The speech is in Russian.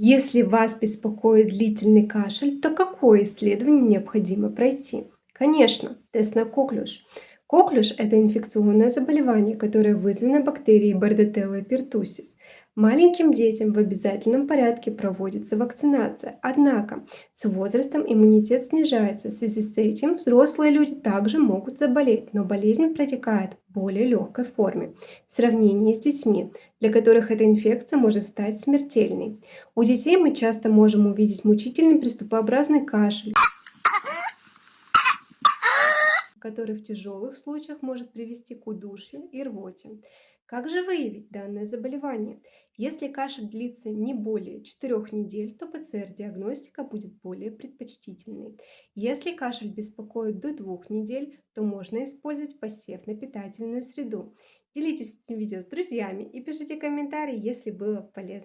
Если вас беспокоит длительный кашель, то какое исследование необходимо пройти? Конечно, тест на коклюш. Коклюш– это инфекционное заболевание, которое вызвано бактерией Bordetella pertussis. Маленьким детям в обязательном порядке проводится вакцинация, однако с возрастом иммунитет снижается. В связи с этим взрослые люди также могут заболеть, но болезнь протекает в более легкой форме в сравнении с детьми, для которых эта инфекция может стать смертельной. У детей мы часто можем увидеть мучительный приступообразный кашель, который в тяжелых случаях может привести к удушью и рвоте. Как же выявить данное заболевание? Если кашель длится не более 4 недель, то ПЦР-диагностика будет более предпочтительной. Если кашель беспокоит до 2 недель, то можно использовать посев на питательную среду. Делитесь этим видео с друзьями и пишите комментарии, если было полезно.